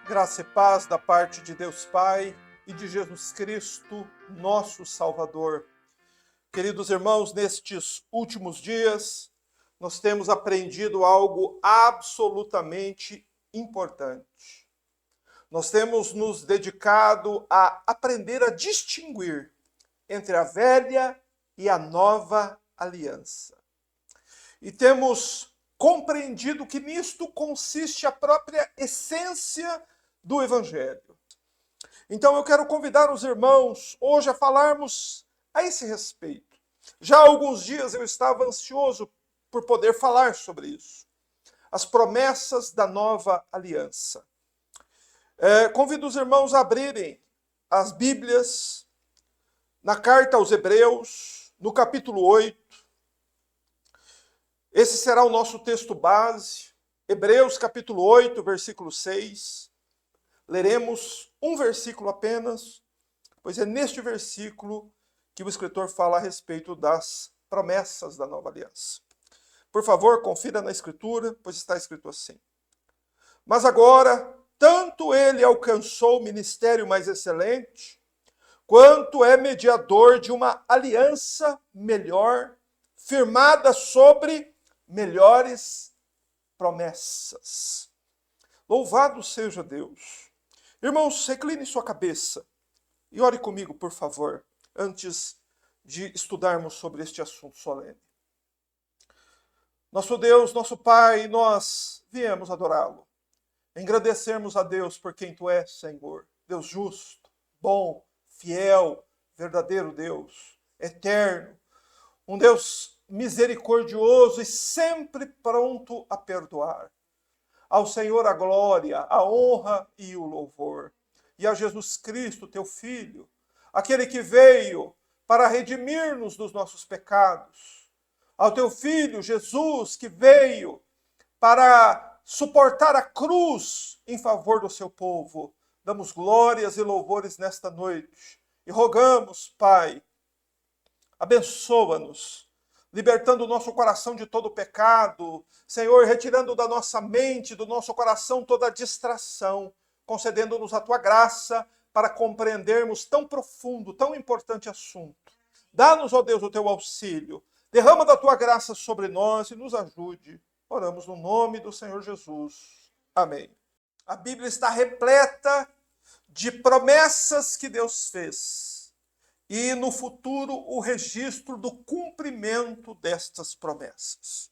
Graça e paz da parte de Deus Pai e de Jesus Cristo, nosso Salvador. Queridos irmãos, nestes últimos dias, nós temos aprendido algo absolutamente importante. Nós temos nos dedicado a aprender a distinguir entre a velha e a nova aliança. E temos compreendido que nisto consiste a própria essência do Evangelho. Então eu quero convidar os irmãos hoje a falarmos a esse respeito. Já há alguns dias eu estava ansioso por poder falar sobre isso. As promessas da nova aliança. Convido os irmãos a abrirem as Bíblias na carta aos Hebreus, no capítulo 8. Esse será o nosso texto base, Hebreus capítulo 8, versículo 6. Leremos um versículo apenas, pois é neste versículo que o escritor fala a respeito das promessas da nova aliança. Por favor, confira na escritura, pois está escrito assim. Mas agora, tanto ele alcançou o ministério mais excelente, quanto é mediador de uma aliança melhor, firmada sobre melhores promessas. Louvado seja Deus. Irmãos, recline sua cabeça e ore comigo, por favor, antes de estudarmos sobre este assunto solene. Nosso Deus, nosso Pai, nós viemos adorá-lo, engrandecermos a Deus por quem Tu és, Senhor, Deus justo, bom, fiel, verdadeiro Deus, eterno, um Deus misericordioso e sempre pronto a perdoar. Ao Senhor a glória, a honra e o louvor. E a Jesus Cristo, teu Filho, aquele que veio para redimir-nos dos nossos pecados. Ao teu Filho, Jesus, que veio para suportar a cruz em favor do seu povo. Damos glórias e louvores nesta noite. E rogamos, Pai, abençoa-nos, libertando o nosso coração de todo pecado, Senhor, retirando da nossa mente, do nosso coração toda distração, concedendo-nos a Tua graça para compreendermos tão profundo, tão importante assunto. Dá-nos, ó Deus, o Teu auxílio, derrama da Tua graça sobre nós e nos ajude. Oramos no nome do Senhor Jesus. Amém. A Bíblia está repleta de promessas que Deus fez. E no futuro o registro do cumprimento destas promessas.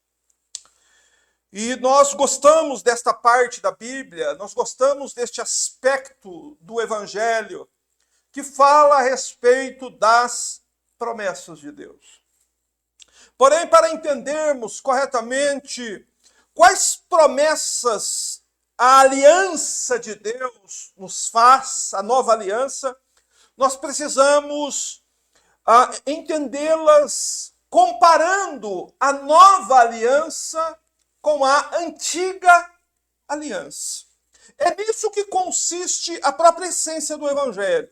E nós gostamos desta parte da Bíblia, nós gostamos deste aspecto do Evangelho que fala a respeito das promessas de Deus. Porém, para entendermos corretamente quais promessas a aliança de Deus nos faz, a nova aliança, nós precisamos entendê-las comparando a nova aliança com a antiga aliança. É nisso que consiste a própria essência do Evangelho.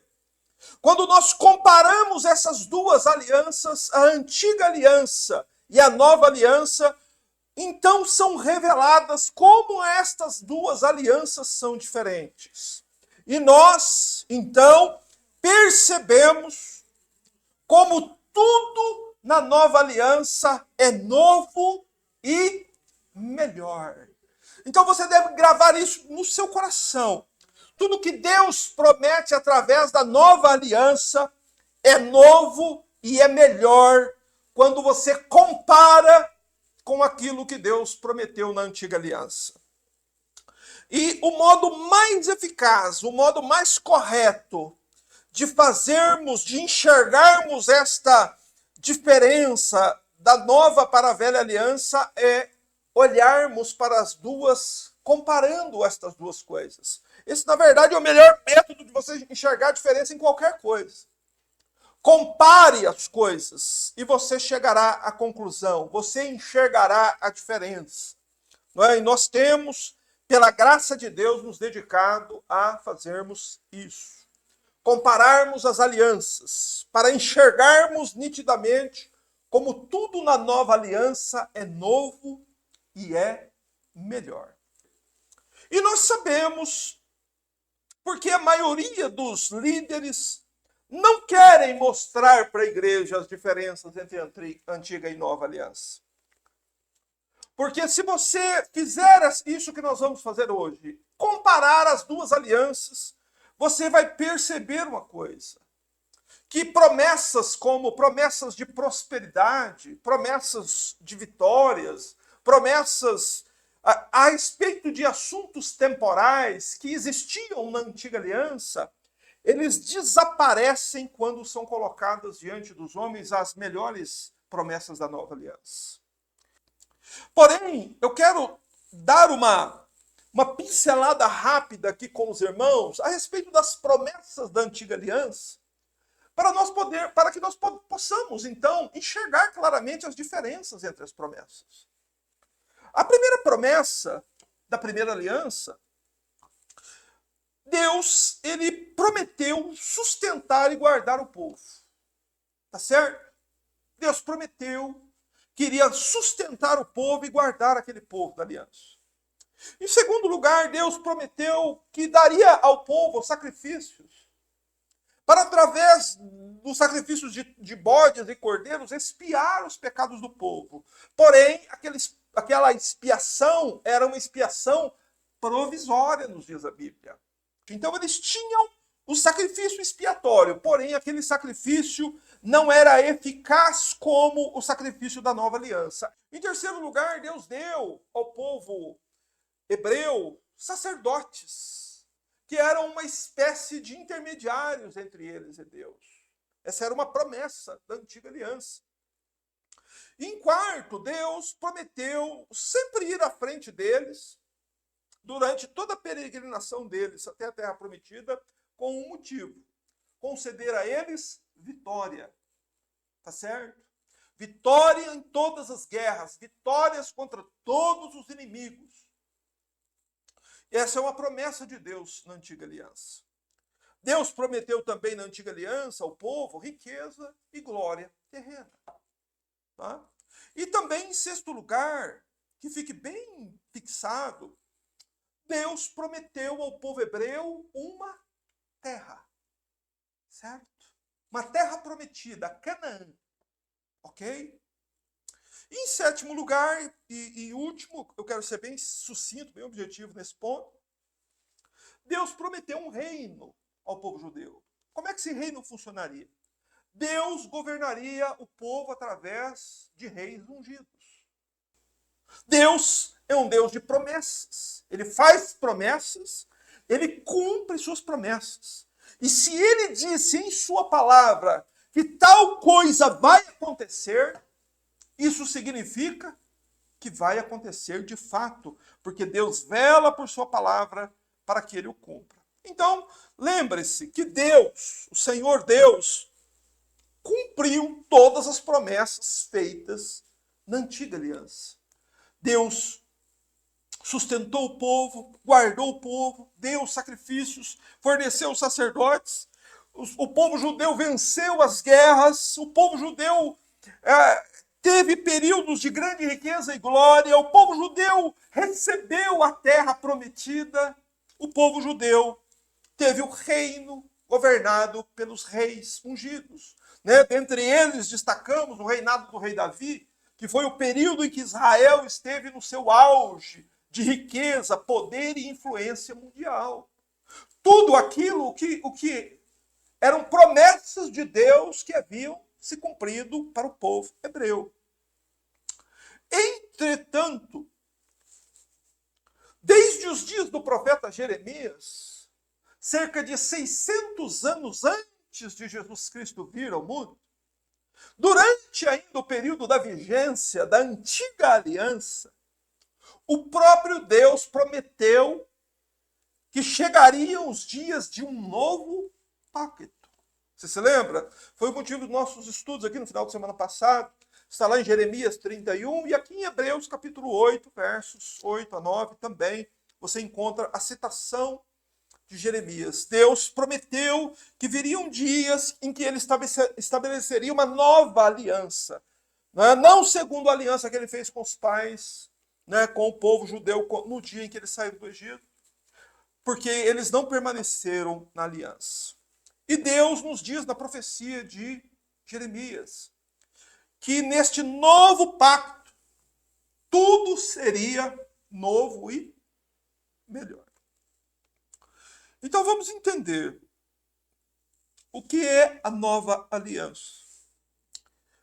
Quando nós comparamos essas duas alianças, a antiga aliança e a nova aliança, então são reveladas como estas duas alianças são diferentes. E nós, então, percebemos como tudo na nova aliança é novo e melhor. Então você deve gravar isso no seu coração. Tudo que Deus promete através da nova aliança é novo e é melhor quando você compara com aquilo que Deus prometeu na antiga aliança. E o modo mais eficaz, o modo mais correto de fazermos, de enxergarmos esta diferença da nova para a velha aliança é olharmos para as duas, comparando estas duas coisas. Esse, na verdade, é o melhor método de você enxergar a diferença em qualquer coisa. Compare as coisas e você chegará à conclusão, você enxergará a diferença. Não é? E nós temos, pela graça de Deus, nos dedicado a fazermos isso. Compararmos as alianças, para enxergarmos nitidamente como tudo na nova aliança é novo e é melhor. E nós sabemos Porque a maioria dos líderes não querem mostrar para a igreja as diferenças entre a antiga e nova aliança. Porque se você fizer isso que nós vamos fazer hoje, comparar as duas alianças, você vai perceber uma coisa. Que promessas como promessas de prosperidade, promessas de vitórias, promessas a respeito de assuntos temporais que existiam na antiga aliança, eles desaparecem quando são colocadas diante dos homens as melhores promessas da nova aliança. Porém, eu quero dar uma pincelada rápida aqui com os irmãos a respeito das promessas da antiga aliança, para que nós possamos, então, enxergar claramente as diferenças entre as promessas. A primeira promessa da primeira aliança, Deus, ele prometeu sustentar e guardar o povo. Tá certo? Deus prometeu que iria sustentar o povo e guardar aquele povo da aliança. Em segundo lugar, Deus prometeu que daria ao povo sacrifícios para, através dos sacrifícios de bodes e cordeiros, expiar os pecados do povo. Porém, aquela expiação era uma expiação provisória, nos diz a Bíblia. Então, eles tinham o sacrifício expiatório, porém, aquele sacrifício não era eficaz como o sacrifício da nova aliança. Em terceiro lugar, Deus deu ao povo hebreu sacerdotes, que eram uma espécie de intermediários entre eles e Deus. Essa era uma promessa da antiga aliança. E em quarto, Deus prometeu sempre ir à frente deles durante toda a peregrinação deles até a Terra Prometida, com um motivo: conceder a eles vitória. Tá certo? Vitória em todas as guerras, vitórias contra todos os inimigos. Essa é uma promessa de Deus na antiga aliança. Deus prometeu também na antiga aliança ao povo riqueza e glória terrena. Tá? E também, em sexto lugar, que fique bem fixado, Deus prometeu ao povo hebreu uma terra. Certo? Uma terra prometida, Canaã. Ok? E em sétimo lugar, e último, eu quero ser bem sucinto, bem objetivo nesse ponto. Deus prometeu um reino ao povo judeu. Como é que esse reino funcionaria? Deus governaria o povo através de reis ungidos. Deus é um Deus de promessas. Ele faz promessas, ele cumpre suas promessas. E se ele disse em sua palavra que tal coisa vai acontecer, isso significa que vai acontecer de fato, porque Deus vela por sua palavra para que ele o cumpra. Então, lembre-se que Deus, o Senhor Deus, cumpriu todas as promessas feitas na antiga aliança. Deus sustentou o povo, guardou o povo, deu sacrifícios, forneceu sacerdotes. O povo judeu venceu as guerras, o povo judeu teve períodos de grande riqueza e glória, o povo judeu recebeu a terra prometida, o povo judeu teve o reino governado pelos reis ungidos. Né? Dentre eles destacamos o reinado do rei Davi, que foi o período em que Israel esteve no seu auge de riqueza, poder e influência mundial. Tudo aquilo o que eram promessas de Deus que haviam se cumprido para o povo hebreu. Entretanto, desde os dias do profeta Jeremias, cerca de 600 anos antes de Jesus Cristo vir ao mundo, durante ainda o período da vigência da antiga aliança, o próprio Deus prometeu que chegariam os dias de um novo pacto. Você se lembra? Foi o motivo dos nossos estudos aqui no final de semana passado. Está lá em Jeremias 31 e aqui em Hebreus capítulo 8, versos 8 a 9 também você encontra a citação de Jeremias. Deus prometeu que viriam dias em que ele estabeleceria uma nova aliança. Não segundo a aliança que ele fez com os pais, com o povo judeu no dia em que eles saíram do Egito. porque eles não permaneceram na aliança. E Deus nos diz na profecia de Jeremias que neste novo pacto tudo seria novo e melhor. Então vamos entender o que é a nova aliança.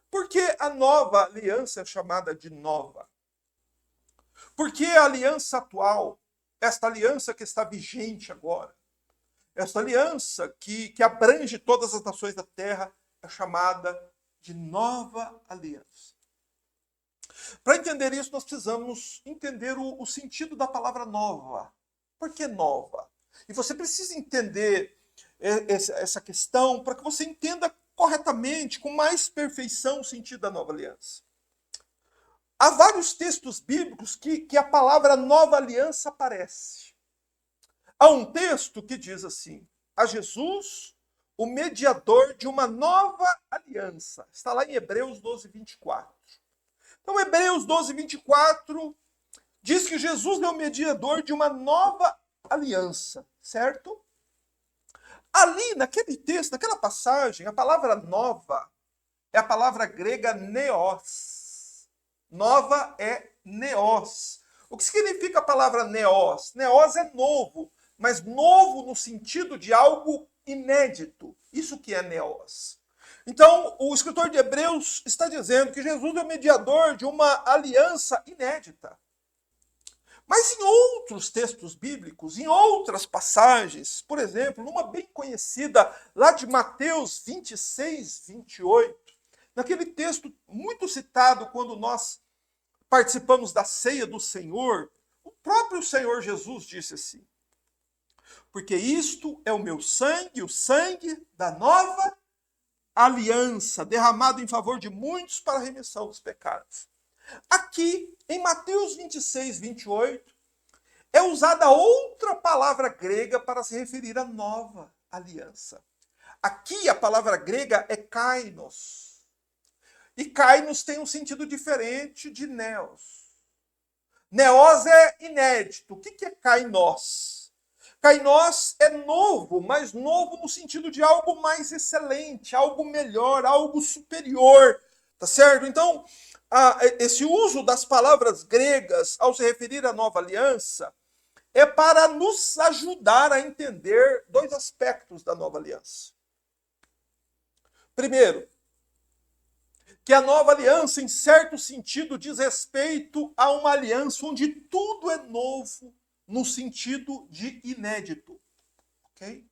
Por que a nova aliança é chamada de nova? Porque a aliança atual, esta aliança que está vigente agora, esta aliança que abrange todas as nações da terra, é chamada de nova aliança. Para entender isso, nós precisamos entender o sentido da palavra nova. Por que nova? E você precisa entender essa questão para que você entenda corretamente, com mais perfeição, o sentido da nova aliança. Há vários textos bíblicos que a palavra nova aliança aparece. Há um texto que diz assim: a Jesus, o mediador de uma nova aliança. Está lá em Hebreus 12, 24. Então, Hebreus 12, 24 diz que Jesus é o mediador de uma nova aliança, certo? Ali, naquele texto, naquela passagem, a palavra nova é a palavra grega neos. Nova é neos. O que significa a palavra neos? Neos é novo, mas novo no sentido de algo inédito. Isso que é neos. Então, o escritor de Hebreus está dizendo que Jesus é o mediador de uma aliança inédita. Mas em outros textos bíblicos, em outras passagens, por exemplo, numa bem conhecida lá de Mateus 26, 28, naquele texto muito citado quando nós participamos da ceia do Senhor, o próprio Senhor Jesus disse assim: porque isto é o meu sangue, o sangue da nova aliança, derramado em favor de muitos para a remissão dos pecados. Aqui, em Mateus 26, 28, é usada outra palavra grega para se referir à nova aliança. Aqui a palavra grega é kainos. E kainos tem um sentido diferente de neos. Neos é inédito. O que é kainos? Kainos é novo, mas novo no sentido de algo mais excelente, algo melhor, algo superior. Tá certo? Então, esse uso das palavras gregas ao se referir à nova aliança é para nos ajudar a entender dois aspectos da nova aliança. Primeiro, que a nova aliança, em certo sentido, diz respeito a uma aliança onde tudo é novo, no sentido de inédito. Ok?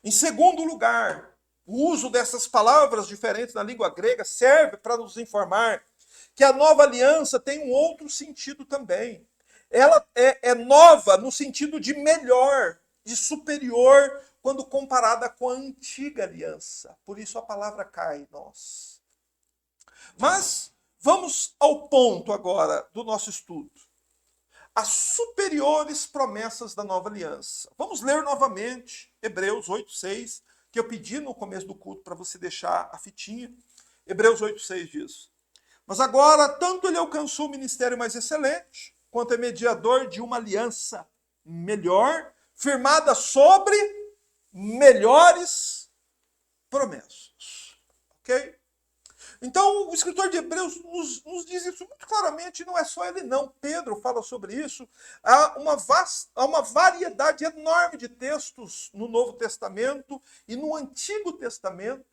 Em segundo lugar, o uso dessas palavras diferentes na língua grega serve para nos informar que a nova aliança tem um outro sentido também. Ela é nova no sentido de melhor, de superior, quando comparada com a antiga aliança. Por isso a palavra kainos. Mas vamos ao ponto agora do nosso estudo. As superiores promessas da nova aliança. Vamos ler novamente Hebreus 8:6, que eu pedi no começo do culto para você deixar a fitinha. Hebreus 8:6 diz: mas agora, tanto ele alcançou o ministério mais excelente, quanto é mediador de uma aliança melhor, firmada sobre melhores promessas. Ok? Então, o escritor de Hebreus nos diz isso muito claramente, não é só ele não. Pedro fala sobre isso. Há uma variedade enorme de textos no Novo Testamento e no Antigo Testamento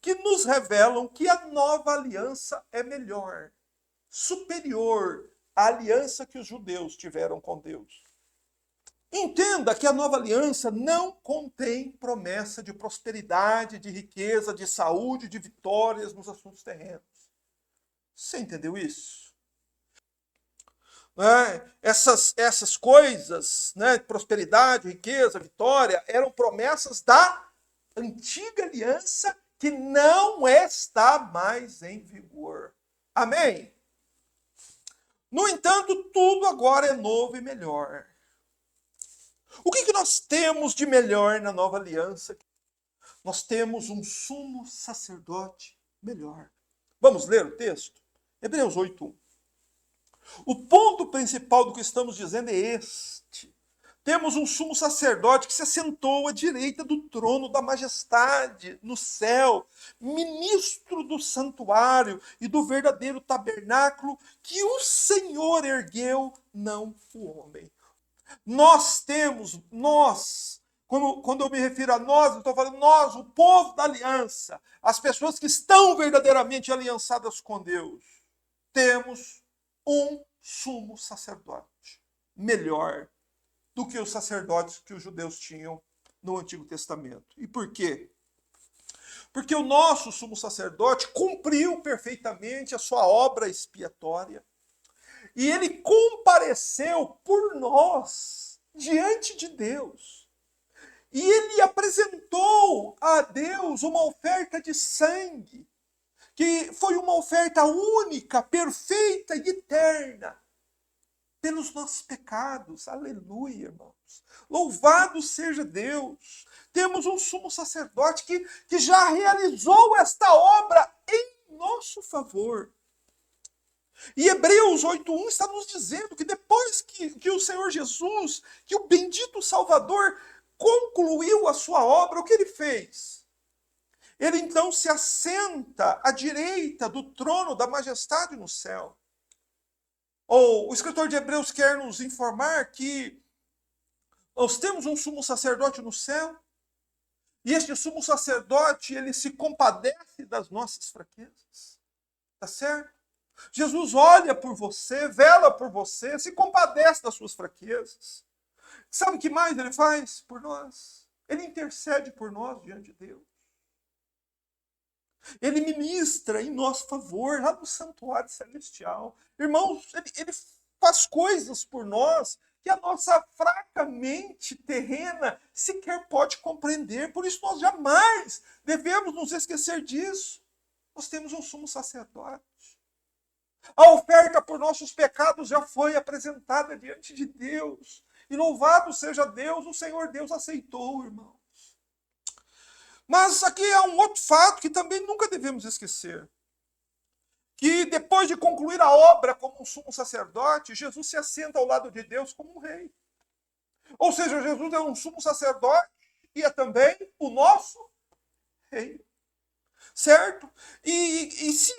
que nos revelam que a nova aliança é melhor, superior à aliança que os judeus tiveram com Deus. Entenda que a nova aliança não contém promessa de prosperidade, de riqueza, de saúde, de vitórias nos assuntos terrenos. Você entendeu isso? Essas coisas, né, prosperidade, riqueza, vitória, eram promessas da antiga aliança que não está mais em vigor. Amém? No entanto, tudo agora é novo e melhor. O que nós temos de melhor na nova aliança? Nós temos um sumo sacerdote melhor. Vamos ler o texto? Hebreus 8:1. O ponto principal do que estamos dizendo é este. Temos um sumo sacerdote que se assentou à direita do trono da majestade no céu, ministro do santuário e do verdadeiro tabernáculo que o Senhor ergueu, não o homem. Quando eu me refiro a nós, eu estou falando nós, o povo da aliança, as pessoas que estão verdadeiramente aliançadas com Deus, temos um sumo sacerdote melhor do que os sacerdotes que os judeus tinham no Antigo Testamento. E por quê? Porque o nosso sumo sacerdote cumpriu perfeitamente a sua obra expiatória e ele compareceu por nós diante de Deus. E ele apresentou a Deus uma oferta de sangue, que foi uma oferta única, perfeita e eterna, pelos nossos pecados. Aleluia, irmãos. Louvado seja Deus. Temos um sumo sacerdote que já realizou esta obra em nosso favor. E Hebreus 8:1 está nos dizendo que depois que o Senhor Jesus, que o bendito Salvador, concluiu a sua obra, o que ele fez? Ele então se assenta à direita do trono da majestade no céu. Ou o escritor de Hebreus quer nos informar que nós temos um sumo sacerdote no céu, e este sumo sacerdote, ele se compadece das nossas fraquezas. Tá certo? Jesus olha por você, vela por você, se compadece das suas fraquezas. Sabe o que mais ele faz por nós? Ele intercede por nós diante de Deus. Ele ministra em nosso favor lá no santuário celestial. Irmãos, ele faz coisas por nós que a nossa fraca mente terrena sequer pode compreender. Por isso nós jamais devemos nos esquecer disso. Nós temos um sumo sacerdote. A oferta por nossos pecados já foi apresentada diante de Deus. E louvado seja Deus, o Senhor Deus aceitou, irmãos. Mas aqui há um outro fato que também nunca devemos esquecer. Que depois de concluir a obra como um sumo sacerdote, Jesus se assenta ao lado de Deus como um rei. Ou seja, Jesus é um sumo sacerdote e é também o nosso rei. Certo? E se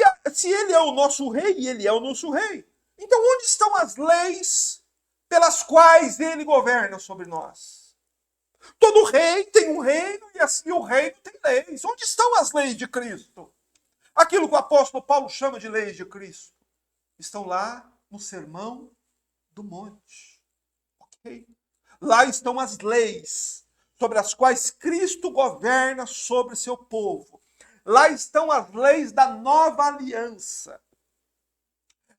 ele é o nosso rei, e ele é o nosso rei, então onde estão as leis pelas quais ele governa sobre nós? Todo rei tem um reino e assim o reino tem leis. Onde estão as leis de Cristo? Aquilo que o apóstolo Paulo chama de leis de Cristo estão lá no Sermão do Monte. Ok? Lá estão as leis sobre as quais Cristo governa sobre seu povo. Lá estão as leis da nova aliança.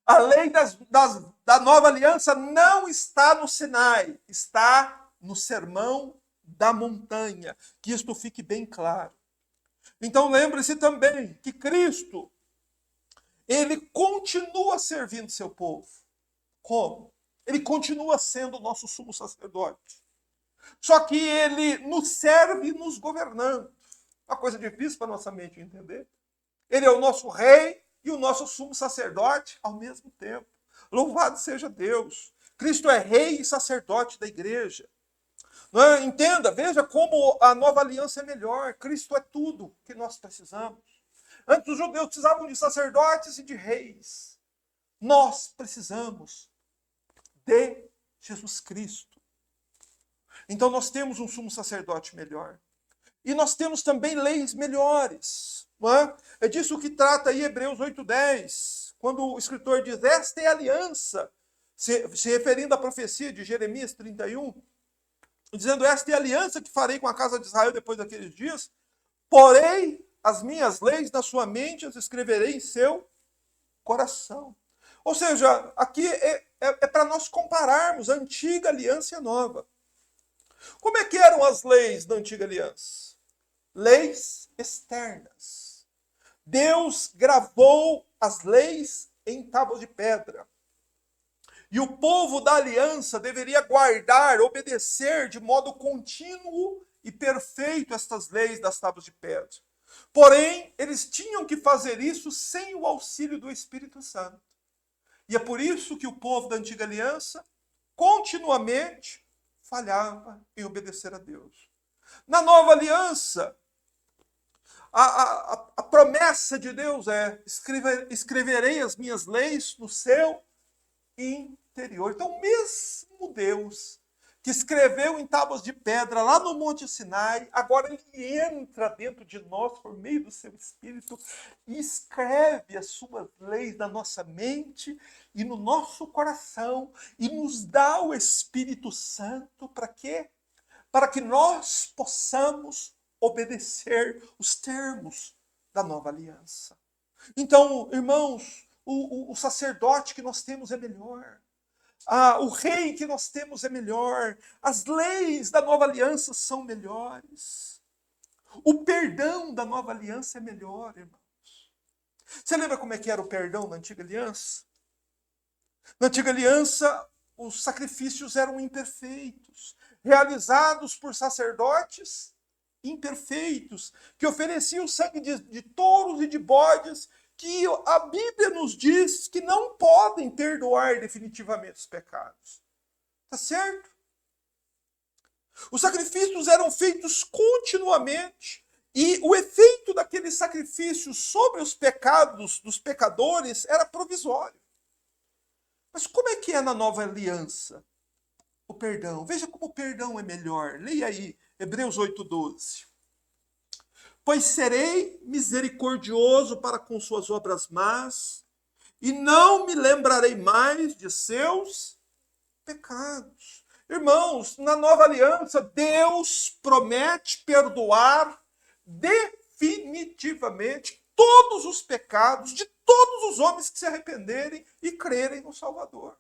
A lei da nova aliança não está no Sinai, está no Sermão da Montanha. Que isto fique bem claro. Então lembre-se também que Cristo, ele continua servindo seu povo. Como? Ele continua sendo o nosso sumo sacerdote. Só que ele nos serve nos governando. Uma coisa difícil para nossa mente entender. Ele é o nosso rei e o nosso sumo sacerdote ao mesmo tempo. Louvado seja Deus. Cristo é rei e sacerdote da igreja. Não é? Entenda, veja como a nova aliança é melhor. Cristo é tudo que nós precisamos. Antes os judeus precisavam de sacerdotes e de reis. Nós precisamos de Jesus Cristo. Então nós temos um sumo sacerdote melhor. E nós temos também leis melhores. Não é? É disso que trata aí Hebreus 8:10, quando o escritor diz, esta é a aliança, se referindo à profecia de Jeremias 31, dizendo, esta é a aliança que farei com a casa de Israel depois daqueles dias, porei as minhas leis na sua mente, as escreverei em seu coração. Ou seja, aqui é para nós compararmos a antiga aliança e a nova. Como é que eram as leis da antiga aliança? Leis externas. Deus gravou as leis em tábuas de pedra. E o povo da aliança deveria guardar, obedecer de modo contínuo e perfeito estas leis das tábuas de pedra. Porém, eles tinham que fazer isso sem o auxílio do Espírito Santo. E é por isso que o povo da antiga aliança continuamente falhava em obedecer a Deus. Na nova aliança, a promessa de Deus é: escreverei as minhas leis no seu interior. Então, o mesmo Deus que escreveu em tábuas de pedra lá no Monte Sinai, agora ele entra dentro de nós por meio do seu Espírito e escreve as suas leis na nossa mente e no nosso coração e nos dá o Espírito Santo para quê? Para que nós possamos obedecer os termos da nova aliança. Então, irmãos, o sacerdote que nós temos é melhor. O rei que nós temos é melhor. As leis da nova aliança são melhores. O perdão da nova aliança é melhor, irmãos. Você lembra como é que era o perdão na antiga aliança? Na antiga aliança, os sacrifícios eram imperfeitos, realizados por sacerdotes imperfeitos, que ofereciam sangue de touros e de bodes, que a Bíblia nos diz que não podem perdoar definitivamente os pecados. Tá certo? Os sacrifícios eram feitos continuamente e o efeito daqueles sacrifícios sobre os pecados dos pecadores era provisório. Mas como é que é na nova aliança o perdão? Veja como o perdão é melhor. Leia aí, Hebreus 8:12. Pois serei misericordioso para com suas obras más, e não me lembrarei mais de seus pecados. Irmãos, na nova aliança, Deus promete perdoar definitivamente todos os pecados de todos os homens que se arrependerem e crerem no Salvador.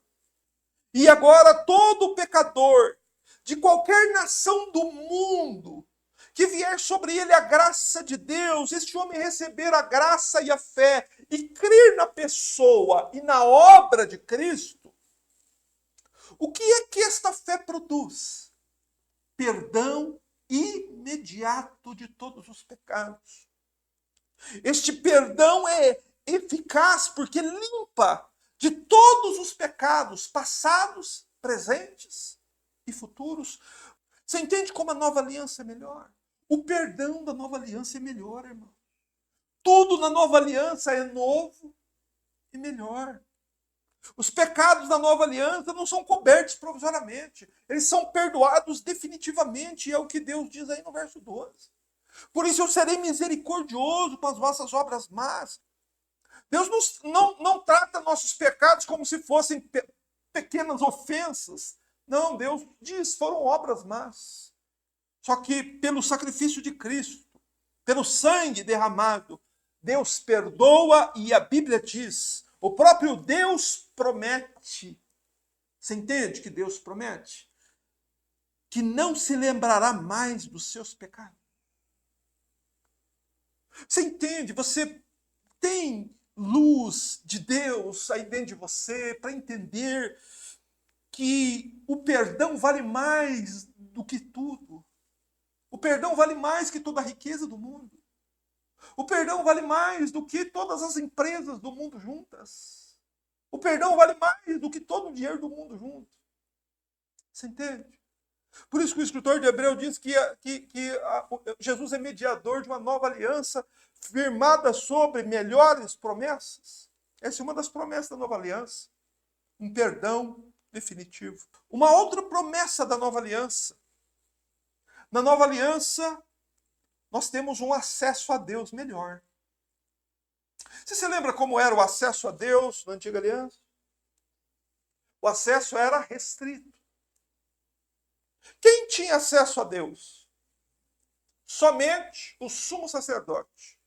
E agora todo pecador de qualquer nação do mundo que vier sobre ele a graça de Deus, este homem receber a graça e a fé e crer na pessoa e na obra de Cristo, o que é que esta fé produz? Perdão imediato de todos os pecados. Este perdão é eficaz porque limpa de todos os pecados passados, presentes e futuros. Você entende como a nova aliança é melhor? O perdão da nova aliança é melhor, irmão. Tudo na nova aliança é novo e melhor. Os pecados da nova aliança não são cobertos provisoriamente. Eles são perdoados definitivamente. E é o que Deus diz aí no verso 12. Por isso eu serei misericordioso com as vossas obras más. Deus não trata nossos pecados como se fossem pequenas ofensas. Não, Deus diz, foram obras más. Só que pelo sacrifício de Cristo, pelo sangue derramado, Deus perdoa e a Bíblia diz, o próprio Deus promete. Você entende que Deus promete? Que não se lembrará mais dos seus pecados. Você entende? Você tem luz de Deus aí dentro de você para entender que o perdão vale mais do que tudo. O perdão vale mais que toda a riqueza do mundo. O perdão vale mais do que todas as empresas do mundo juntas. O perdão vale mais do que todo o dinheiro do mundo junto. Você entende? Por isso que o escritor de Hebreu diz que Jesus é mediador de uma nova aliança firmada sobre melhores promessas. Essa é uma das promessas da nova aliança. Um perdão definitivo. Uma outra promessa da nova aliança. Na nova aliança, nós temos um acesso a Deus melhor. Você se lembra como era o acesso a Deus na antiga aliança? O acesso era restrito. Quem tinha acesso a Deus? Somente o sumo sacerdote.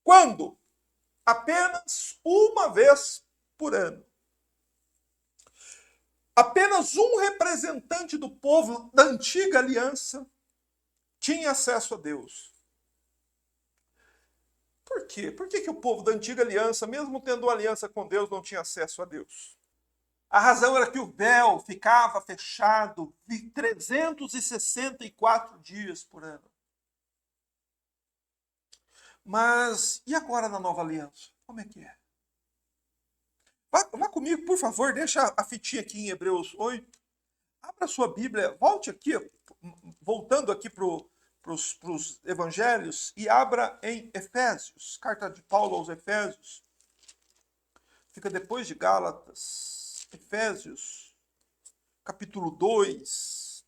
Quando? Apenas uma vez por ano. Apenas um representante do povo da antiga aliança tinha acesso a Deus. Por quê? Por que o povo da antiga aliança, mesmo tendo uma aliança com Deus, não tinha acesso a Deus? A razão era que o véu ficava fechado 364 dias por ano. Mas e agora na nova aliança? Como é que é? Vá comigo, por favor, deixa a fitinha aqui em Hebreus 8. Abra sua Bíblia, volte aqui, voltando aqui para os evangelhos, e abra em Efésios, carta de Paulo aos Efésios. Fica depois de Gálatas. Efésios, capítulo 2.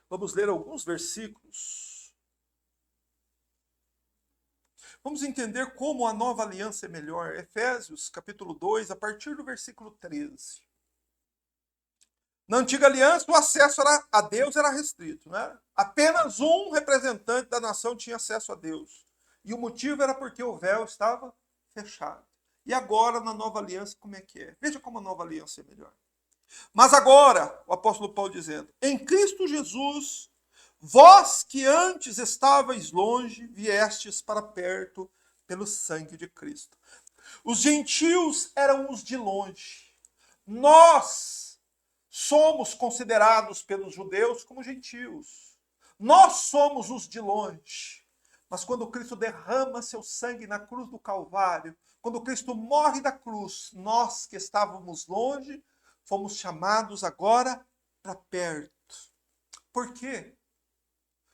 Vamos ler alguns versículos. Vamos entender como a nova aliança é melhor. Efésios, capítulo 2, a partir do versículo 13. Na antiga aliança, o acesso a Deus era restrito, né? Apenas um representante da nação tinha acesso a Deus. E o motivo era porque o véu estava fechado. E agora, na nova aliança, como é que é? Veja como a nova aliança é melhor. Mas agora, o apóstolo Paulo dizendo, em Cristo Jesus, vós que antes estáveis longe, viestes para perto pelo sangue de Cristo. Os gentios eram os de longe. Nós somos considerados pelos judeus como gentios. Nós somos os de longe. Mas quando Cristo derrama seu sangue na cruz do Calvário, quando Cristo morre da cruz, nós que estávamos longe, fomos chamados agora para perto. Por quê?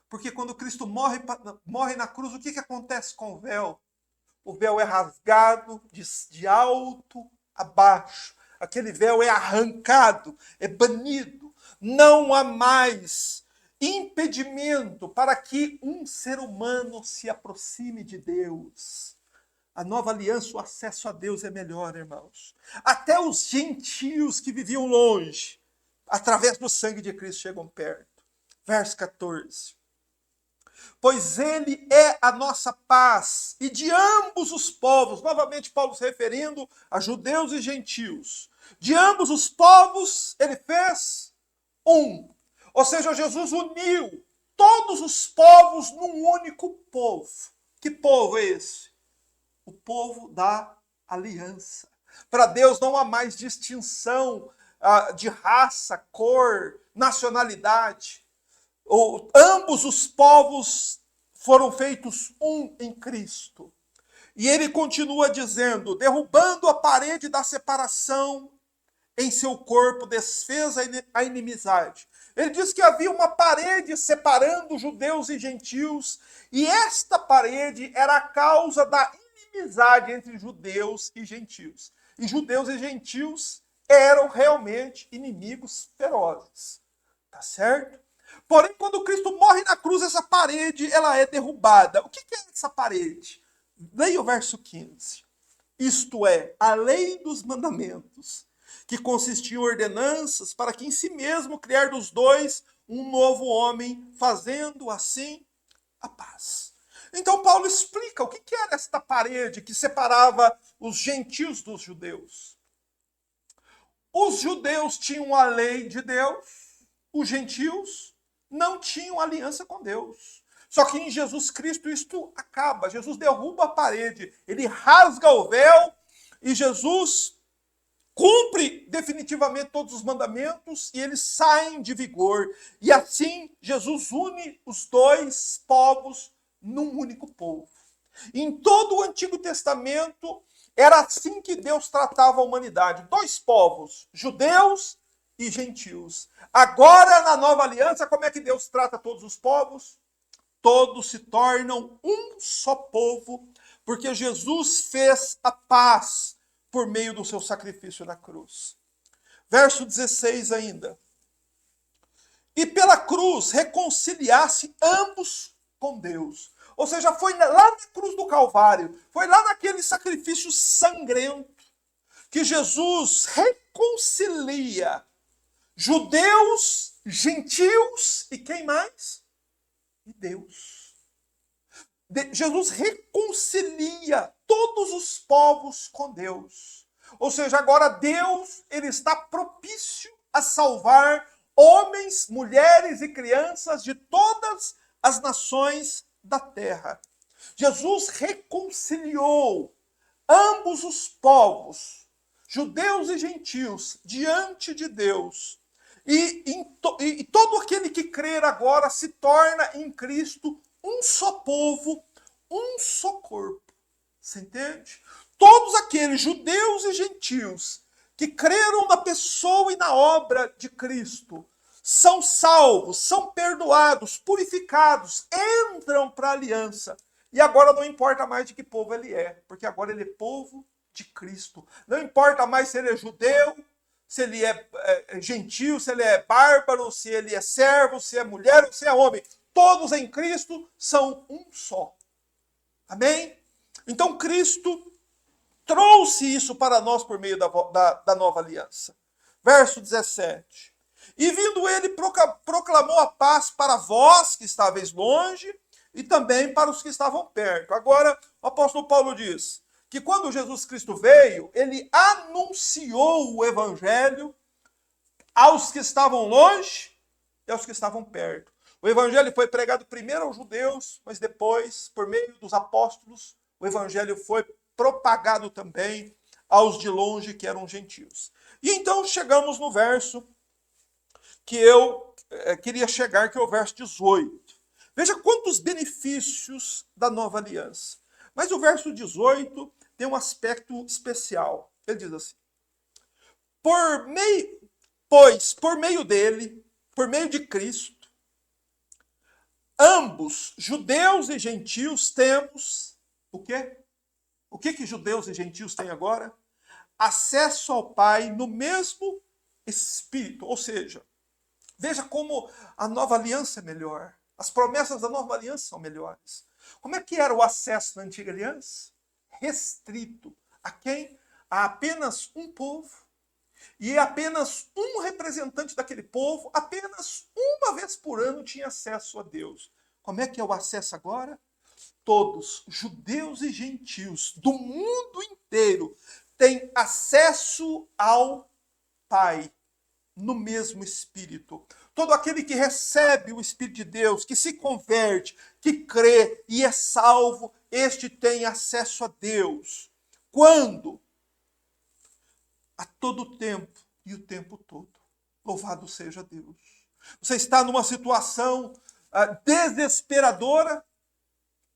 Porque quando Cristo morre na cruz, o que acontece com o véu? O véu é rasgado de alto a baixo. Aquele véu é arrancado, é banido. Não há mais impedimento para que um ser humano se aproxime de Deus. A nova aliança, o acesso a Deus é melhor, irmãos. Até os gentios que viviam longe, através do sangue de Cristo, chegam perto. Verso 14. Pois ele é a nossa paz, e de ambos os povos, novamente Paulo se referindo a judeus e gentios, de ambos os povos ele fez um. Ou seja, Jesus uniu todos os povos num único povo. Que povo é esse? O povo da aliança. Para Deus não há mais distinção de raça, cor, nacionalidade. Ambos os povos foram feitos um em Cristo. E ele continua dizendo, derrubando a parede da separação em seu corpo, desfez a inimizade. Ele diz que havia uma parede separando judeus e gentios, e esta parede era a causa da inimizade entre judeus e gentios. E judeus e gentios eram realmente inimigos ferozes. Tá certo? Porém, quando Cristo morre na cruz, essa parede ela é derrubada. O que é essa parede? Leia o verso 15. Isto é, a lei dos mandamentos, que consistia em ordenanças para que em si mesmo criar dos dois um novo homem, fazendo assim a paz. Então Paulo explica o que era esta parede que separava os gentios dos judeus. Os judeus tinham a lei de Deus, os gentios não tinham aliança com Deus. Só que em Jesus Cristo isto acaba. Jesus derruba a parede, ele rasga o véu e Jesus cumpre definitivamente todos os mandamentos e eles saem de vigor. E assim Jesus une os dois povos num único povo. Em todo o Antigo Testamento era assim que Deus tratava a humanidade. Dois povos, judeus e gentios. Agora, na nova aliança, como é que Deus trata todos os povos? Todos se tornam um só povo, porque Jesus fez a paz por meio do seu sacrifício na cruz. Verso 16 ainda. E pela cruz reconciliasse ambos com Deus. Ou seja, foi lá na cruz do Calvário, foi lá naquele sacrifício sangrento, que Jesus reconcilia judeus, gentios e quem mais? E Deus. Jesus reconcilia todos os povos com Deus. Ou seja, agora Deus ele está propício a salvar homens, mulheres e crianças de todas as nações da terra. Jesus reconciliou ambos os povos, judeus e gentios, diante de Deus. E todo aquele que crer agora se torna em Cristo um só povo, um só corpo. Você entende? Todos aqueles judeus e gentios que creram na pessoa e na obra de Cristo, são salvos, são perdoados, purificados, entram para a aliança. E agora não importa mais de que povo ele é, porque agora ele é povo de Cristo. Não importa mais se ele é judeu, se ele é gentil, se ele é bárbaro, se ele é servo, se é mulher ou se é homem. Todos em Cristo são um só. Amém? Então Cristo trouxe isso para nós por meio da nova aliança. Verso 17. E vindo ele, proclamou a paz para vós que estáveis longe e também para os que estavam perto. Agora, o apóstolo Paulo diz que quando Jesus Cristo veio, ele anunciou o evangelho aos que estavam longe e aos que estavam perto. O evangelho foi pregado primeiro aos judeus, mas depois, por meio dos apóstolos, o evangelho foi propagado também aos de longe, que eram gentios. E então chegamos no verso que eu queria chegar, que é o verso 18. Veja quantos benefícios da nova aliança. Mas o verso 18 tem um aspecto especial. Ele diz assim: pois por meio dele, por meio de Cristo, ambos, judeus e gentios, temos o quê? O que judeus e gentios têm agora? Acesso ao Pai no mesmo Espírito. Ou seja, veja como a nova aliança é melhor. As promessas da nova aliança são melhores. Como é que era o acesso na antiga aliança? Restrito. A quem? A apenas um povo. E apenas um representante daquele povo, apenas uma vez por ano, tinha acesso a Deus. Como é que é o acesso agora? Todos, judeus e gentios, do mundo inteiro, têm acesso ao Pai, no mesmo Espírito. Todo aquele que recebe o Espírito de Deus, que se converte, que crê e é salvo, este tem acesso a Deus. Quando? A todo tempo e o tempo todo. Louvado seja Deus. Você está numa situação desesperadora,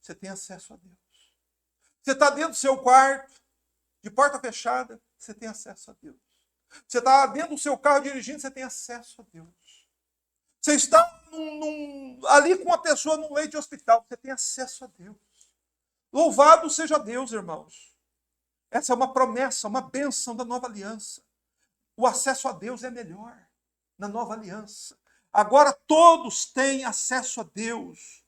você tem acesso a Deus. Você está dentro do seu quarto, de porta fechada, você tem acesso a Deus. Você está dentro do seu carro dirigindo, você tem acesso a Deus. Você está ali com uma pessoa num leito de hospital, você tem acesso a Deus. Louvado seja Deus, irmãos. Essa é uma promessa, uma bênção da nova aliança. O acesso a Deus é melhor na nova aliança. Agora todos têm acesso a Deus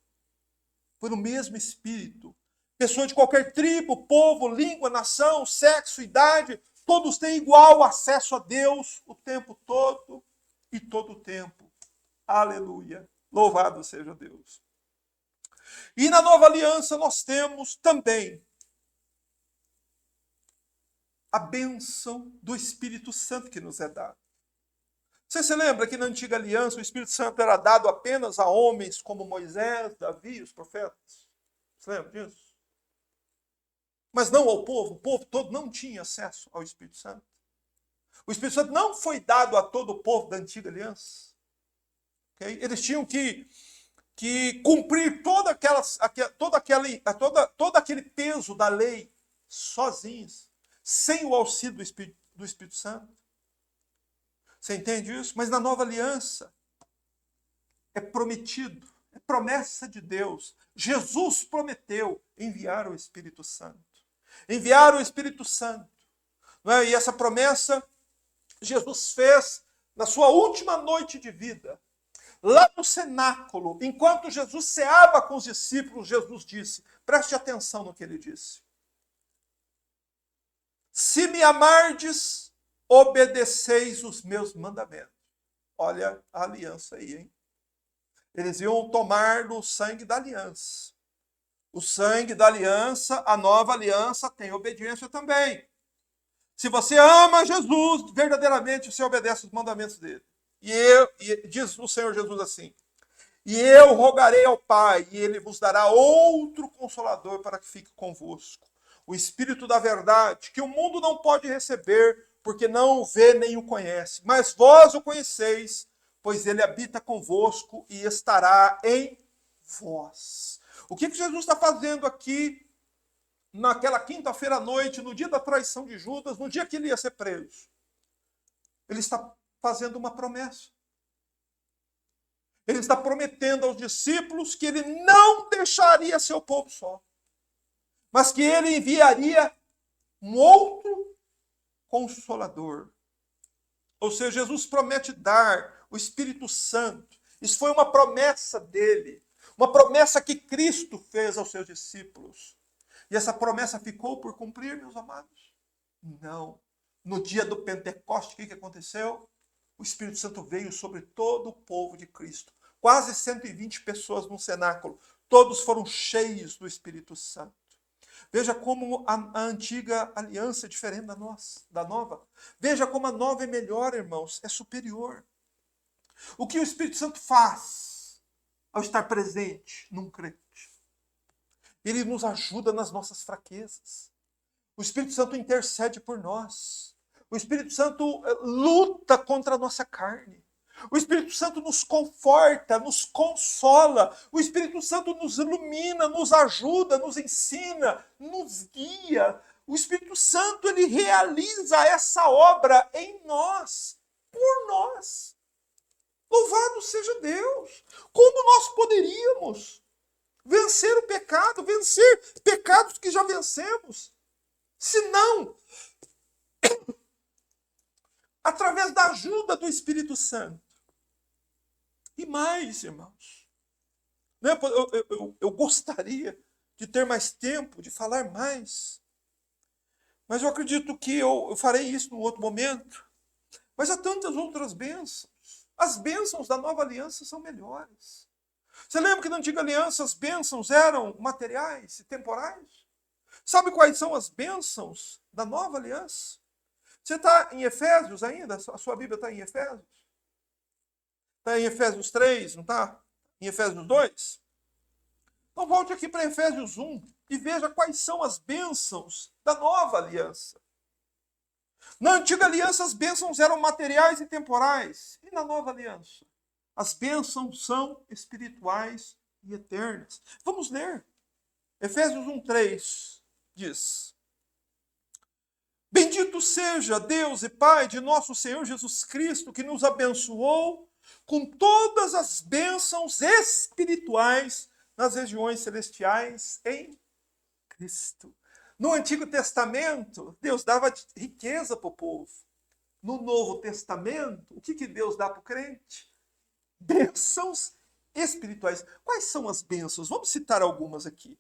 por o mesmo Espírito. Pessoas de qualquer tribo, povo, língua, nação, sexo, idade, todos têm igual acesso a Deus o tempo todo e todo o tempo. Aleluia. Louvado seja Deus. E na nova aliança nós temos também a bênção do Espírito Santo que nos é dado. Você se lembra que na antiga aliança o Espírito Santo era dado apenas a homens como Moisés, Davi, os profetas? Você lembra disso? Mas não ao povo. O povo todo não tinha acesso ao Espírito Santo. O Espírito Santo não foi dado a todo o povo da antiga aliança. Okay? Eles tinham que cumprir todo aquele peso da lei sozinhos, sem o auxílio do Espírito Santo. Você entende isso? Mas na nova aliança é prometido, é promessa de Deus. Jesus prometeu enviar o Espírito Santo. Enviar o Espírito Santo. Não é? E essa promessa Jesus fez na sua última noite de vida. Lá no cenáculo, enquanto Jesus ceava com os discípulos, Jesus disse, preste atenção no que ele disse. Se me amardes, obedeceis os meus mandamentos. Olha a aliança aí, hein? Eles iam tomar do sangue da aliança. O sangue da aliança, a nova aliança, tem obediência também. Se você ama Jesus, verdadeiramente você obedece os mandamentos dele. E diz o Senhor Jesus assim, e eu rogarei ao Pai, e ele vos dará outro Consolador para que fique convosco. O Espírito da verdade, que o mundo não pode receber, porque não o vê nem o conhece. Mas vós o conheceis, pois ele habita convosco e estará em vós. O que Jesus está fazendo aqui, naquela quinta-feira à noite, no dia da traição de Judas, no dia que ele ia ser preso? Ele está fazendo uma promessa. Ele está prometendo aos discípulos que ele não deixaria seu povo só, mas que ele enviaria um outro Consolador. Ou seja, Jesus promete dar o Espírito Santo. Isso foi uma promessa dele, uma promessa que Cristo fez aos seus discípulos. E essa promessa ficou por cumprir, meus amados? Não. No dia do Pentecoste, o que aconteceu? O Espírito Santo veio sobre todo o povo de Cristo. Quase 120 pessoas no cenáculo. Todos foram cheios do Espírito Santo. Veja como a antiga aliança é diferente da nova. Veja como a nova é melhor, irmãos, é superior. O que o Espírito Santo faz ao estar presente num crente? Ele nos ajuda nas nossas fraquezas. O Espírito Santo intercede por nós. O Espírito Santo luta contra a nossa carne. O Espírito Santo nos conforta, nos consola. O Espírito Santo nos ilumina, nos ajuda, nos ensina, nos guia. O Espírito Santo, ele realiza essa obra em nós, por nós. Louvado seja Deus! Como nós poderíamos vencer o pecado, vencer pecados que já vencemos, se não através da ajuda do Espírito Santo? E mais, irmãos, né? Eu gostaria de ter mais tempo, de falar mais, mas eu acredito que eu farei isso num outro momento. Mas há tantas outras bênçãos. As bênçãos da nova aliança são melhores. Você lembra que na antiga aliança as bênçãos eram materiais e temporais? Sabe quais são as bênçãos da nova aliança? Você está em Efésios ainda? A sua Bíblia está em Efésios? Está em Efésios 3, não está? Em Efésios 2? Então volte aqui para Efésios 1 e veja quais são as bênçãos da nova aliança. Na antiga aliança as bênçãos eram materiais e temporais. E na nova aliança? As bênçãos são espirituais e eternas. Vamos ler. Efésios 1:3 diz: Bendito seja Deus e Pai de nosso Senhor Jesus Cristo, que nos abençoou com todas as bênçãos espirituais nas regiões celestiais em Cristo. No Antigo Testamento, Deus dava riqueza para o povo. No Novo Testamento, o que Deus dá para o crente? Bênçãos espirituais. Quais são as bênçãos? Vamos citar algumas aqui.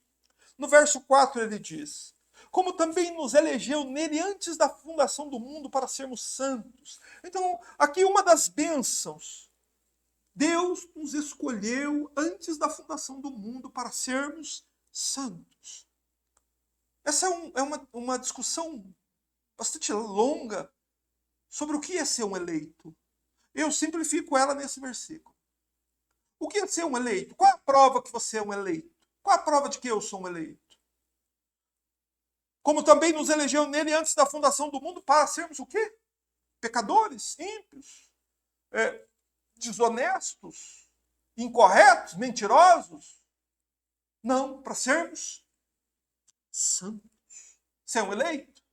No verso 4 ele diz: como também nos elegeu nele antes da fundação do mundo para sermos santos. Então, aqui uma das bênçãos. Deus nos escolheu antes da fundação do mundo para sermos santos. Essa é uma discussão bastante longa sobre o que é ser um eleito. Eu simplifico ela nesse versículo. O que é ser um eleito? Qual é a prova que você é um eleito? Qual é a prova de que eu sou um eleito? Como também nos elegeu nele antes da fundação do mundo para sermos o quê? Pecadores, ímpios, desonestos, incorretos, mentirosos. Não, para sermos santos. Você é um eleito?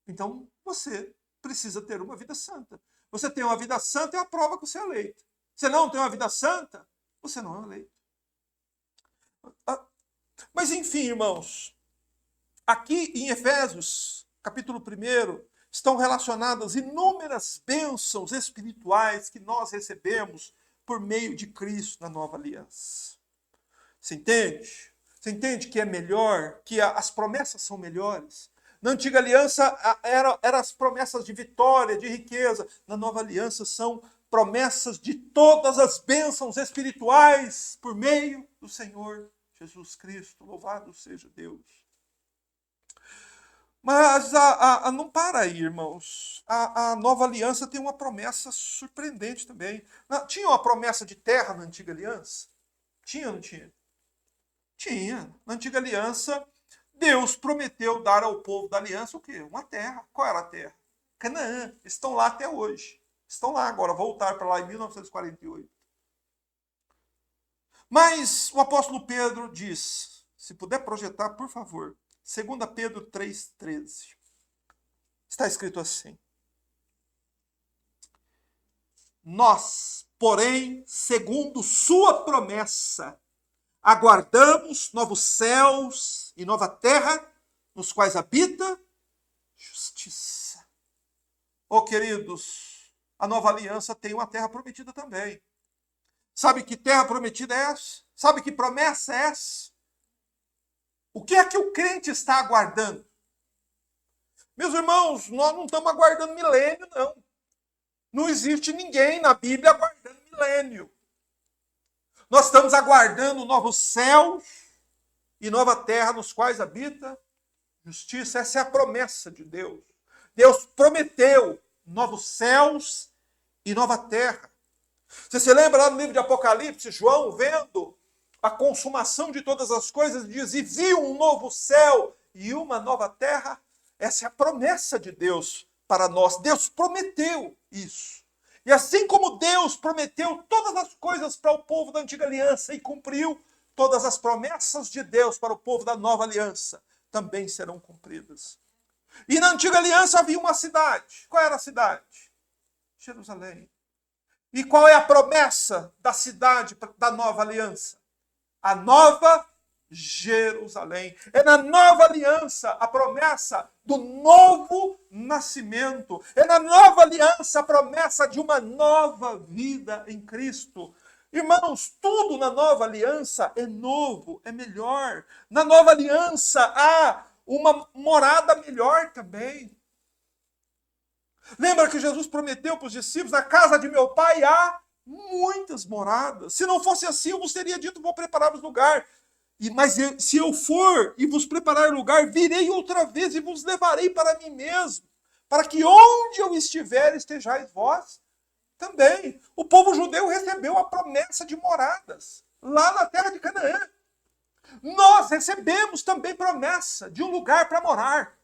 Então você precisa ter uma vida santa. Você tem uma vida santa, é a prova que você é eleito. Você não tem uma vida santa, você não é eleito. Mas enfim, irmãos, aqui em Efésios, capítulo 1, estão relacionadas inúmeras bênçãos espirituais que nós recebemos por meio de Cristo na nova aliança. Você entende? Você entende que é melhor, que as promessas são melhores? Na antiga aliança eram as promessas de vitória, de riqueza. Na nova aliança são promessas de todas as bênçãos espirituais por meio do Senhor Jesus Cristo. Louvado seja Deus. Mas não para aí, irmãos. A nova aliança tem uma promessa surpreendente também. Tinha uma promessa de terra na antiga aliança? Tinha ou não tinha? Tinha. Na antiga aliança, Deus prometeu dar ao povo da aliança o quê? Uma terra. Qual era a terra? Canaã. Estão lá até hoje. Estão lá agora. Voltaram para lá em 1948. Mas o apóstolo Pedro diz, se puder projetar, por favor, 2 Pedro 3,13. Está escrito assim: Nós, porém, segundo sua promessa, aguardamos novos céus e nova terra, nos quais habita justiça. Oh, queridos, a nova aliança tem uma terra prometida também. Sabe que terra prometida é essa? Sabe que promessa é essa? O que é que o crente está aguardando? Meus irmãos, nós não estamos aguardando milênio, não. Não existe ninguém na Bíblia aguardando milênio. Nós estamos aguardando novos céus e nova terra nos quais habita justiça. Essa é a promessa de Deus. Deus prometeu novos céus e nova terra. Você se lembra lá no livro de Apocalipse, João, vendo a consumação de todas as coisas, diz, e viu um novo céu e uma nova terra? Essa é a promessa de Deus para nós. Deus prometeu isso. E assim como Deus prometeu todas as coisas para o povo da antiga aliança e cumpriu, todas as promessas de Deus para o povo da nova aliança também serão cumpridas. E na antiga aliança havia uma cidade. Qual era a cidade? Jerusalém. E qual é a promessa da cidade da nova aliança? A nova Jerusalém. É na nova aliança a promessa do novo nascimento. É na nova aliança a promessa de uma nova vida em Cristo. Irmãos, tudo na nova aliança é novo, é melhor. Na nova aliança há uma morada melhor também. Lembra que Jesus prometeu para os discípulos, na casa de meu pai há muitas moradas. Se não fosse assim, eu vos teria dito, vou preparar-vos lugar. Mas se eu for e vos preparar lugar, virei outra vez e vos levarei para mim mesmo, para que onde eu estiver, estejais vós também. O povo judeu recebeu a promessa de moradas, lá na terra de Canaã. Nós recebemos também promessa de um lugar para morar.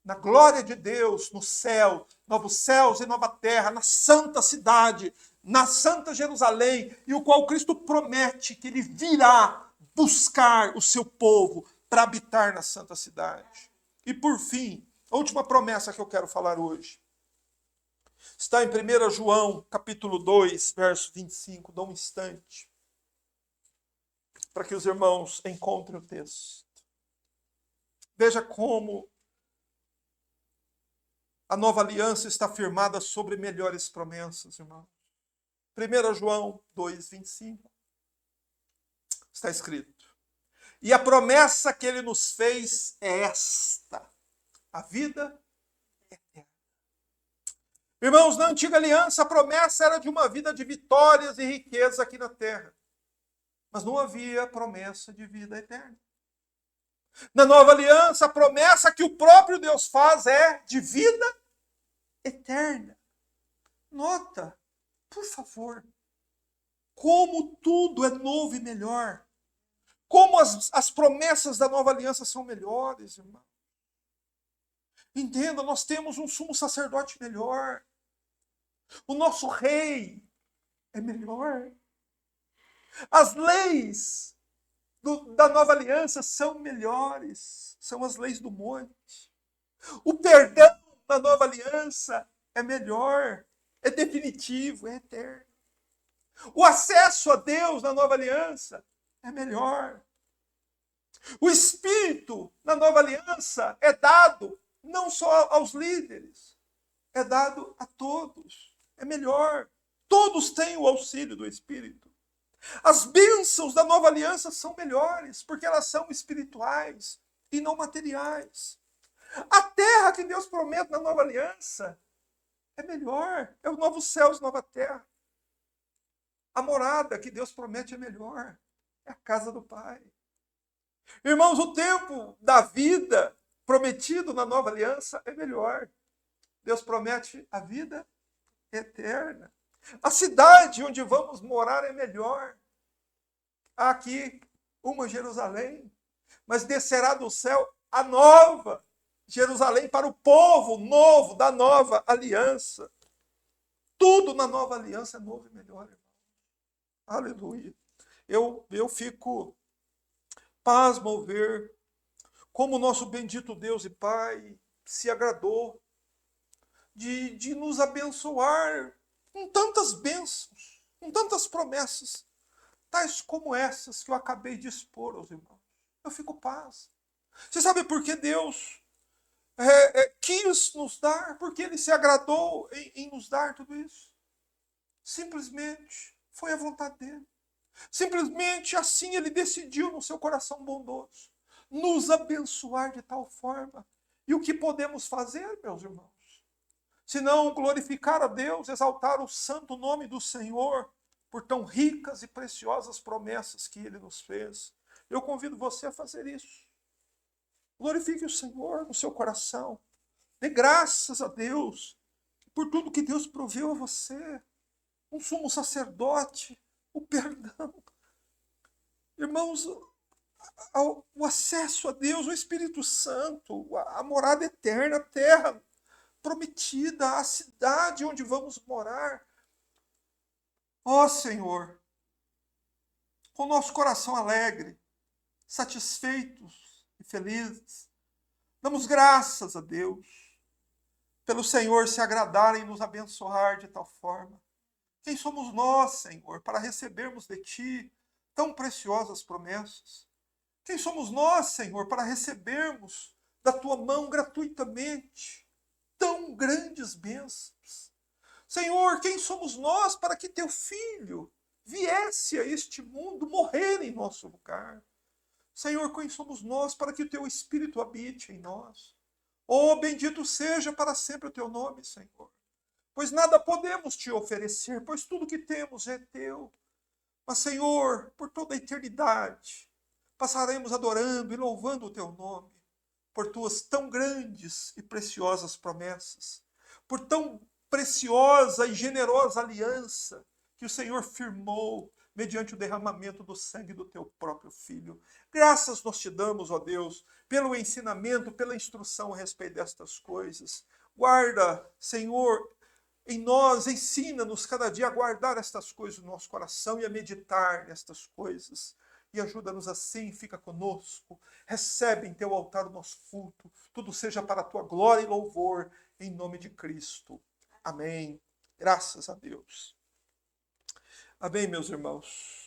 Na glória de Deus, no céu, novos céus e nova terra, na santa cidade, na santa Jerusalém, e o qual Cristo promete que ele virá buscar o seu povo para habitar na santa cidade. E por fim, a última promessa que eu quero falar hoje está em 1 João, capítulo 2, verso 25. Dá um instante para que os irmãos encontrem o texto. Veja como a nova aliança está firmada sobre melhores promessas, irmãos. 1 João 2, 25. Está escrito: e a promessa que ele nos fez é esta: a vida eterna. Irmãos, na antiga aliança a promessa era de uma vida de vitórias e riqueza aqui na terra. Mas não havia promessa de vida eterna. Na nova aliança, a promessa que o próprio Deus faz é de vida eterna. Nota, por favor, como tudo é novo e melhor. Como as promessas da nova aliança são melhores, irmão. Entenda, nós temos um sumo sacerdote melhor. O nosso rei é melhor. As leis da nova aliança são melhores. São as leis do monte. O perdão da nova aliança é melhor. É definitivo, é eterno. O acesso a Deus na nova aliança é melhor. O Espírito na nova aliança é dado não só aos líderes, é dado a todos. É melhor. Todos têm o auxílio do Espírito. As bênçãos da nova aliança são melhores, porque elas são espirituais e não materiais. A terra que Deus promete na nova aliança é melhor. É o novo céu e nova terra. A morada que Deus promete é melhor. É a casa do Pai. Irmãos, o tempo da vida prometido na nova aliança é melhor. Deus promete a vida eterna. A cidade onde vamos morar é melhor. Há aqui uma Jerusalém, mas descerá do céu a nova Jerusalém para o povo novo da nova aliança. Tudo na nova aliança é novo e melhor, irmão. Aleluia. Eu fico pasmo ao ver como o nosso bendito Deus e Pai se agradou de nos abençoar com tantas bênçãos, com tantas promessas, tais como essas que eu acabei de expor aos irmãos. Eu fico paz. Você sabe por que Deus quis nos dar? Porque Ele se agradou em nos dar tudo isso? Simplesmente foi a vontade dEle. Simplesmente assim Ele decidiu no seu coração bondoso nos abençoar de tal forma. E o que podemos fazer, meus irmãos? Se não glorificar a Deus, exaltar o santo nome do Senhor por tão ricas e preciosas promessas que Ele nos fez. Eu convido você a fazer isso. Glorifique o Senhor no seu coração. Dê graças a Deus por tudo que Deus proveu a você. Um sumo sacerdote, o perdão. Irmãos, o acesso a Deus, o Espírito Santo, a morada eterna, a terra prometida, a cidade onde vamos morar. Ó Senhor, com nosso coração alegre, satisfeitos e felizes, damos graças a Deus pelo Senhor se agradar em nos abençoar de tal forma. Quem somos nós, Senhor, para recebermos de Ti tão preciosas promessas? Quem somos nós, Senhor, para recebermos da Tua mão gratuitamente tão grandes bênçãos? Senhor, quem somos nós para que Teu Filho viesse a este mundo morrer em nosso lugar? Senhor, quem somos nós para que o Teu Espírito habite em nós? Oh, bendito seja para sempre o Teu nome, Senhor. Pois nada podemos Te oferecer, pois tudo que temos é Teu. Mas, Senhor, por toda a eternidade, passaremos adorando e louvando o Teu nome, por Tuas tão grandes e preciosas promessas, por tão preciosa e generosa aliança que o Senhor firmou mediante o derramamento do sangue do Teu próprio Filho. Graças nós Te damos, ó Deus, pelo ensinamento, pela instrução a respeito destas coisas. Guarda, Senhor, em nós, ensina-nos cada dia a guardar estas coisas no nosso coração e a meditar nestas coisas. E ajuda-nos assim, fica conosco. Recebe em Teu altar o nosso culto. Tudo seja para a Tua glória e louvor, em nome de Cristo. Amém. Graças a Deus. Amém, meus irmãos.